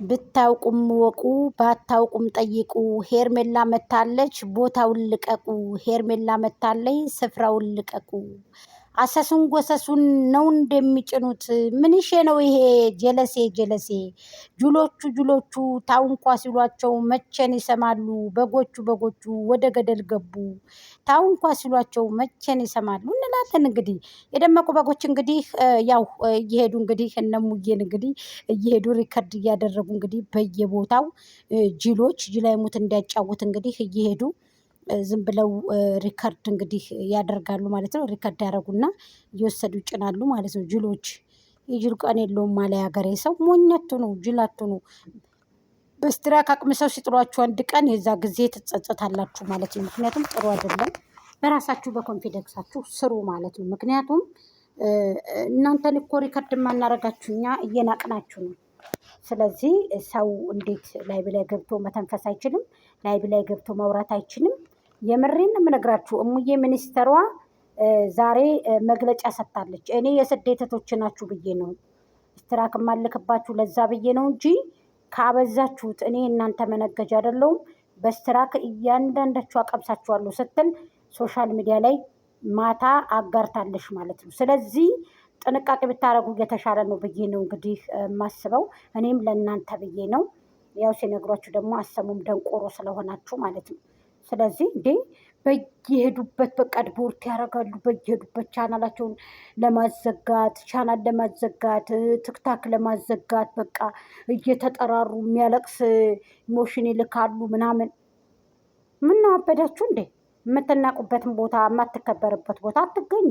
ብታውቁም ወቁ ባታውቁም ጠይቁ። ሄርሜላ መታለች፣ ቦታውን ልቀቁ። ሄርሜላ መታለች፣ ስፍራውን ልቀቁ። አሰሱን ጎሰሱን ነው እንደሚጭኑት። ምንሼ ነው ይሄ ጀለሴ ጀለሴ። ጁሎቹ ታውንኳ ሲሏቸው መቼን ይሰማሉ። በጎቹ ወደ ገደል ገቡ። ታውንኳ ሲሏቸው መቼን ይሰማሉ እንላለን። እንግዲህ የደመቁ በጎች እንግዲህ ያው እየሄዱ እንግዲህ እነሙዬን እንግዲህ እየሄዱ ሪከርድ እያደረጉ እንግዲህ በየቦታው ጅሎች ጅላይሙት እንዲያጫውት እንግዲህ እየሄዱ ዝም ብለው ሪከርድ እንግዲህ ያደርጋሉ ማለት ነው። ሪከርድ ያደረጉና እየወሰዱ ይጭናሉ ማለት ነው። ጅሎች የጅል ቀን የለውም ማለ ሀገሬ ሰው። ሞኘቱ ነው ጅላቱ ነው። በስትራክ አቅምሰው ሲጥሏችሁ አንድ ቀን የዛ ጊዜ ትጸጸታላችሁ ማለት ነው። ምክንያቱም ጥሩ አይደለም። በራሳችሁ በኮንፊደንሳችሁ ስሩ ማለት ነው። ምክንያቱም እናንተን እኮ ሪከርድ የማናረጋችሁ እኛ እየናቅናችሁ ነው። ስለዚህ ሰው እንዴት ላይብ ላይ ገብቶ መተንፈስ አይችልም? ላይብ ላይ ገብቶ ማውራት አይችልም? የምሬን የምነግራችሁ እሙዬ ሚኒስተሯ ዛሬ መግለጫ ሰጥታለች። እኔ የስደት እህቶች ናችሁ ብዬ ነው ስትራክ ማልክባችሁ ለዛ ብዬ ነው እንጂ ካበዛችሁት እኔ እናንተ መነገጃ አይደለሁም። በስትራክ እያንዳንዳችሁ አቀምሳችኋለሁ ስትል ሶሻል ሚዲያ ላይ ማታ አጋርታለች ማለት ነው። ስለዚህ ጥንቃቄ ብታደርጉ እየተሻለ ነው ብዬ ነው እንግዲህ የማስበው። እኔም ለእናንተ ብዬ ነው። ያው ሲነግሯችሁ ደግሞ አሰሙም ደንቆሮ ስለሆናችሁ ማለት ነው። ስለዚህ እንዴ በየሄዱበት በቃ ሪፖርት ያደርጋሉ። በየሄዱበት ቻናላቸውን ለማዘጋት ትክታክ ለማዘጋት በቃ እየተጠራሩ የሚያለቅስ ሞሽን ይልካሉ ምናምን። ምነው አበዳችሁ እንዴ? የምትናቁበትን ቦታ የማትከበርበት ቦታ አትገኙ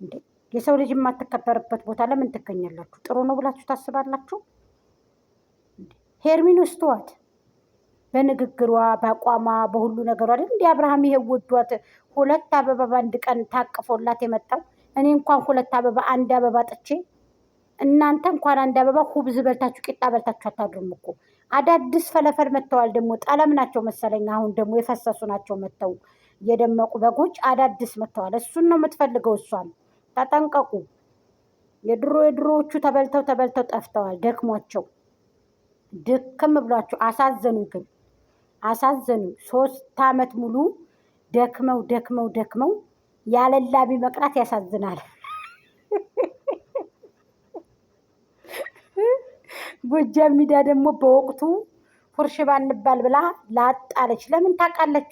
እንዴ? የሰው ልጅ የማትከበርበት ቦታ ለምን ትገኛላችሁ? ጥሩ ነው ብላችሁ ታስባላችሁ? ሄርሚን ውስተዋት በንግግሯ በአቋሟ በሁሉ ነገሯ አይደል እንዲ አብርሃም ይሄ ወዷት 2 አበባ በአንድ ቀን ታቅፎላት የመጣው። እኔ እንኳን 2 አበባ 1 አበባ ጥቼ እናንተ እንኳን 1 አበባ ሁብዝ በልታችሁ ቂጣ በልታችሁ አታድሩም እኮ። አዳዲስ ፈለፈል መጥተዋል። ደግሞ ጠለም ናቸው መሰለኝ። አሁን ደግሞ የፈሰሱ ናቸው መጥተው የደመቁ በጎች አዳዲስ መጥተዋል። እሱን ነው የምትፈልገው እሷን። ተጠንቀቁ። የድሮዎቹ ተበልተው ጠፍተዋል። ደክሟቸው ድክም ብሏቸው አሳዘኑ። ግን አሳዘኑ። 3 ዓመት ሙሉ ደክመው ያለላቢ መቅራት ያሳዝናል። ጎጃም ሚዲያ ደግሞ በወቅቱ ፉርሽ ባንባል ብላ ላጣለች። ለምን ታውቃለች?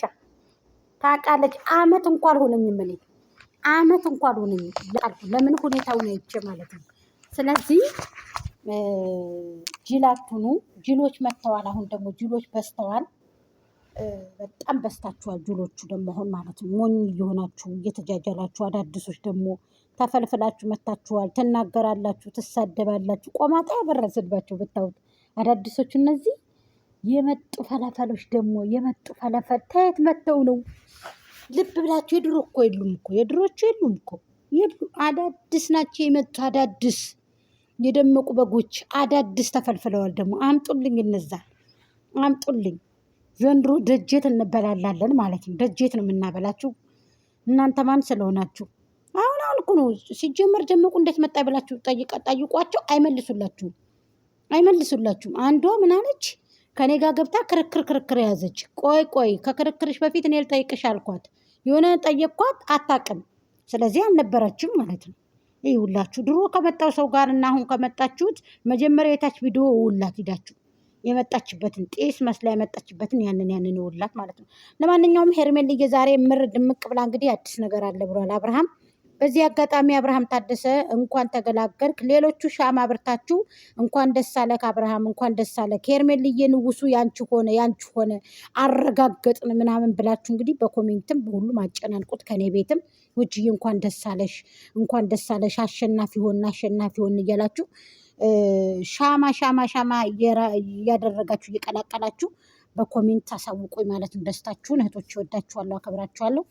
አመት እንኳን አልሆነኝም እኔ አመት እንኳን አልሆነኝም። ለምን ሁኔታውን አይቼ ማለት ነው። ስለዚህ ጅላቱኑ ጅሎች መጥተዋል። አሁን ደግሞ ጅሎች በስተዋል። በጣም በስታችኋል። ጅሎቹ ደግሞ አሁን ማለት ነው ሞኝ እየሆናችሁ እየተጃጃላችሁ፣ አዳዲሶች ደግሞ ተፈልፍላችሁ መታችኋል። ትናገራላችሁ፣ ትሳደባላችሁ። ቆማጣ ያበረስባቸው ብታዩት አዳዲሶቹ እነዚህ የመጡ ፈለፈሎች ደግሞ የመጡ ፈለፈል ታየት መጥተው ነው። ልብ ብላችሁ የድሮ እኮ የሉም እኮ የድሮቹ የሉም እኮ አዳዲስ ናቸው የመጡ አዳዲስ የደመቁ በጎች አዳዲስ ተፈልፍለዋል። ደግሞ አምጡልኝ፣ እነዛ አምጡልኝ። ዘንድሮ ደጀት እንበላላለን ማለት ነው። ደጀት ነው የምናበላችሁ። እናንተ ማን ስለሆናችሁ? አሁን እኮ ነው ሲጀመር ደመቁ እንዴት መጣ ብላችሁ ጠይቋቸው። አይመልሱላችሁም። አንዷ ምን አለች? ከኔ ጋር ገብታ ክርክር ያዘች። ቆይ ከክርክርሽ በፊት እኔ ልጠይቅሽ አልኳት። የሆነ ጠየቅኳት፣ አታውቅም። ስለዚህ አልነበረችም ማለት ነው። ይሁላችሁ ድሮ ከመጣው ሰው ጋር እና አሁን ከመጣችሁት መጀመሪያ የታች ቪዲዮ ውላት ሂዳችሁ የመጣችበትን ጤስ መስላ የመጣችበትን ያንን ውላት ማለት ነው። ለማንኛውም ሄርሜልዬ ዛሬ ምር ድምቅ ብላ እንግዲህ አዲስ ነገር አለ ብሏል አብርሃም። በዚህ አጋጣሚ አብርሃም ታደሰ እንኳን ተገላገልክ። ሌሎቹ ሻማ ብርታችሁ እንኳን ደስ አለክ አብርሃም፣ እንኳን ደስ አለክ። ሄርሜልዬ ንጉሱ ያንቺ ሆነ አረጋገጥን ምናምን ብላችሁ እንግዲህ በኮሜንትም በሁሉም አጨናንቁት። ከኔ ቤትም ውጭዬ እንኳን ደስ አለሽ አሸናፊ ሆን እያላችሁ ሻማ እያደረጋችሁ እየቀላቀላችሁ በኮሜንት አሳውቁኝ ማለት ነው። ደስታችሁን እህቶች፣ ወዳችኋለሁ፣ አከብራችኋለሁ።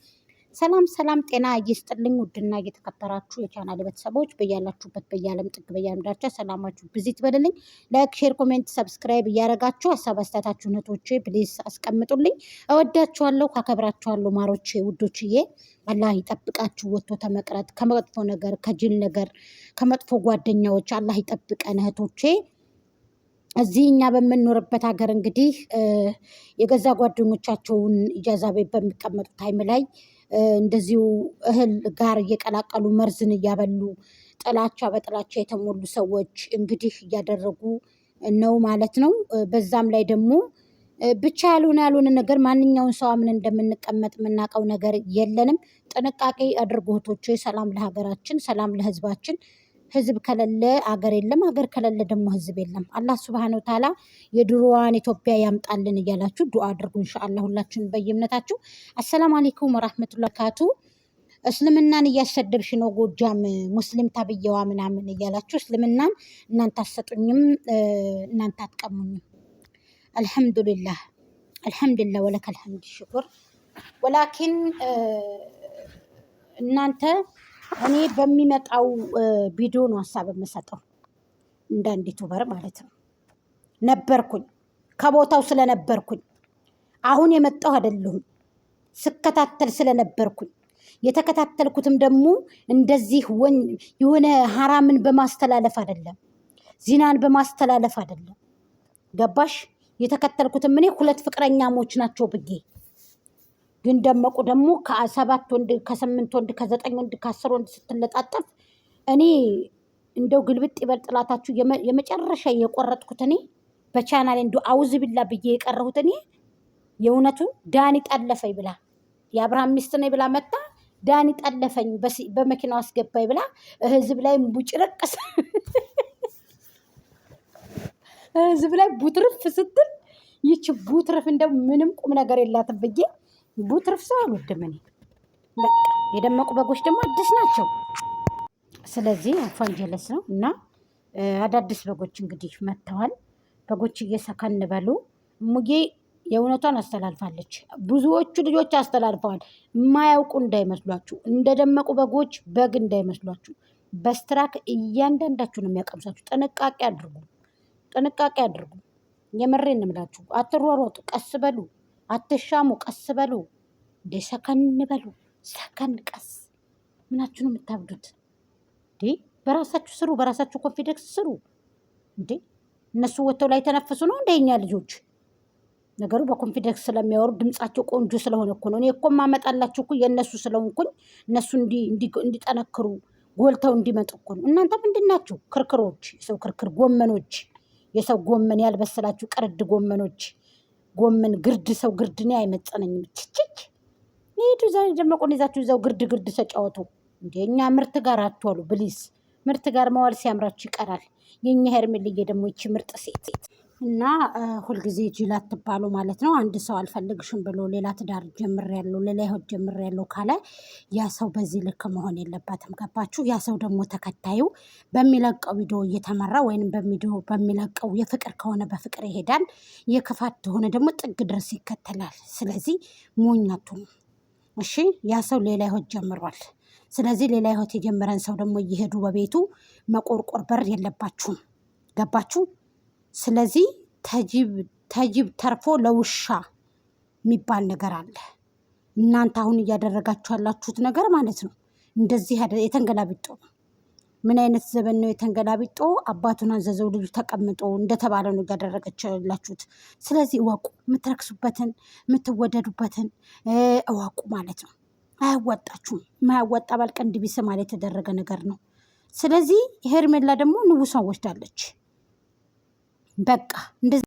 ሰላም ጤና ይስጥልኝ። ውድና እየተከበራችሁ የቻናል ቤተሰቦች በያላችሁበት በየዓለም ጥግ በየዓለም ዳርቻ ሰላማችሁ ብዚት በደልኝ። ላይክ፣ ሼር፣ ኮሜንት፣ ሰብስክራይብ እያደረጋችሁ ሀሳብ አስተያየታችሁን እህቶቼ ፕሊዝ አስቀምጡልኝ። እወዳችኋለሁ፣ አከብራችኋለሁ ማሮቼ ውዶችዬ። አላህ ይጠብቃችሁ። ወጥቶ ተመቅረት ከመጥፎ ነገር ከጅል ነገር ከመጥፎ ጓደኛዎች አላህ ይጠብቀን እህቶቼ። እዚህ እኛ በምንኖርበት ሀገር እንግዲህ የገዛ ጓደኞቻቸውን ኢጃዛ ቤት በሚቀመጡ ታይም ላይ እንደዚሁ እህል ጋር እየቀላቀሉ መርዝን እያበሉ ጥላቻ በጥላቻ የተሞሉ ሰዎች እንግዲህ እያደረጉ ነው ማለት ነው። በዛም ላይ ደግሞ ብቻ ያልሆነ ነገር ማንኛውን ሰው አምን እንደምንቀመጥ የምናውቀው ነገር የለንም። ጥንቃቄ አድርጉ እህቶቼ። ሰላም ለሀገራችን፣ ሰላም ለህዝባችን። ህዝብ ከሌለ አገር የለም፣ አገር ከሌለ ደግሞ ህዝብ የለም። አላህ ሱብሃነሁ ወተዓላ የድሮዋን ኢትዮጵያ ያምጣልን እያላችሁ ዱአ አድርጉ ኢንሻአላህ ሁላችሁም በየእምነታችሁ። አሰላሙ አለይኩም ወራህመቱላሂ ወበረካቱ። እስልምናን እያሰደብሽ ነው ጎጃም ሙስሊም ተብዬዋ ምናምን እያላችሁ እስልምናን እናንተ አትሰጡኝም፣ እናንተ አትቀሙኝም። አልሐምዱሊላህ አልሐምዱሊላህ ወለከል ሐምድ ሽኩር። ወላኪን እናንተ እኔ በሚመጣው ቪዲዮ ነው ሀሳብ የምሰጠው እንደ አንድ ዩቱበር ማለት ነው። ነበርኩኝ ከቦታው ስለነበርኩኝ አሁን የመጣው አይደለሁም። ስከታተል ስለነበርኩኝ የተከታተልኩትም ደግሞ እንደዚህ የሆነ ሐራምን በማስተላለፍ አይደለም፣ ዚናን በማስተላለፍ አይደለም። ገባሽ? የተከተልኩትም እኔ 2 ፍቅረኛሞች ናቸው ብዬ ግን ደመቁ ደግሞ ከ7 ወንድ ከ8 ወንድ ከ9 ወንድ ከ10 ወንድ ስትለጣጠፍ እኔ እንደው ግልብጥ ይበል ጥላታችሁ የመጨረሻ የቆረጥኩት እኔ በቻናሌ እንደው አውዝ ቢላ ብዬ የቀረሁት እኔ የእውነቱን ዳኒ ጠለፈኝ ብላ የአብርሃም ሚስት ነኝ ብላ መጣ ዳኒ ጠለፈኝ በመኪናው አስገባኝ ብላ ህዝብ ላይ ቡጭረቅስ ህዝብ ላይ ቡትርፍ ስትል ይቺ ቡትርፍ እንደው ምንም ቁም ነገር የላትም ብዬ ቡትርፍ ሰው አልወድም እኔ። የደመቁ በጎች ደግሞ አዲስ ናቸው። ስለዚህ አፋንጀለስ ነው እና አዳዲስ በጎች እንግዲህ መጥተዋል። በጎች እየሰከን በሉ። ሙጌ የእውነቷን አስተላልፋለች። ብዙዎቹ ልጆች አስተላልፈዋል። የማያውቁ እንዳይመስሏችሁ፣ እንደደመቁ በጎች በግ እንዳይመስሏችሁ። በስትራክ እያንዳንዳችሁ ነው የሚያቀምሳችሁ። ጥንቃቄ አድርጉ፣ ጥንቃቄ አድርጉ። የምሬን እምላችሁ። አትሯሯጡ፣ ቀስ በሉ። አትሻሙ፣ ቀስ በሉ። እንዴ ሰከን በሉ፣ ሰከን ቀስ። ምናችሁ ነው የምታብዱት? እንዴ በራሳችሁ ስሩ፣ በራሳችሁ ኮንፊደንስ ስሩ። እንዴ እነሱ ወጥተው ላይ ተነፍሱ ነው እንደኛ ልጆች። ነገሩ በኮንፊደንስ ስለሚያወሩ ድምጻቸው ቆንጆ ስለሆነ እኮ ነው። እኔ እኮ ማመጣላችሁ እኮ የእነሱ ስለሆንኩኝ እነሱ እንዲጠነክሩ ጎልተው እንዲመጡ እኮ ነው። እናንተ ምንድን ናችሁ? ክርክሮች፣ የሰው ክርክር ጎመኖች፣ የሰው ጎመን ያልበሰላችሁ ቅርድ ጎመኖች። ጎመን ግርድ ሰው ግርድ እኔ አይመጸነኝም። ችችች ሄዱ። ዛሬ ደመቁን ይዛችሁ ይዘው ግርድ ተጫወቱ። እንዴ እኛ ምርት ጋር አትዋሉ ብሊስ። ምርት ጋር መዋል ሲያምራችሁ ይቀራል። የኛ ሄርሜልዬ ደግሞ ይቺ ምርጥ ሴት እና ሁልጊዜ ጅል አትባሉ ማለት ነው። አንድ ሰው አልፈልግሽም ብሎ ሌላ ትዳር ጀምሬያለሁ፣ ሌላ ህይወት ጀምሬያለሁ ካለ ያ ሰው በዚህ ልክ መሆን የለበትም። ገባችሁ? ያ ሰው ደግሞ ተከታዩ በሚለቀው ቪዲዮ እየተመራ ወይንም በሚለቀው የፍቅር ከሆነ በፍቅር ይሄዳል፣ የክፋት ከሆነ ደግሞ ጥግ ድረስ ይከተላል። ስለዚህ ሞኛቱ ነው። እሺ ያ ሰው ሌላ ህይወት ጀምሯል። ስለዚህ ሌላ ህይወት የጀመረን ሰው ደግሞ እየሄዱ በቤቱ መቆርቆር በር የለባችሁም። ገባችሁ? ስለዚህ ተጅብ ተርፎ ለውሻ የሚባል ነገር አለ። እናንተ አሁን እያደረጋችሁ ያላችሁት ነገር ማለት ነው እንደዚህ የተንገላቢጦ ነው። ምን አይነት ዘመን ነው የተንገላቢጦ? አባቱን አዘዘው ልጁ ተቀምጦ እንደተባለ ነው እያደረገች ያላችሁት። ስለዚህ እወቁ፣ የምትረክሱበትን የምትወደዱበትን እወቁ ማለት ነው። አያዋጣችሁም። የማያዋጣ ባልቀንድ ቢስማል የተደረገ ነገር ነው። ስለዚህ ሄርሜላ ደግሞ ንጉሷን ወስዳለች። በቃ እንደዚህ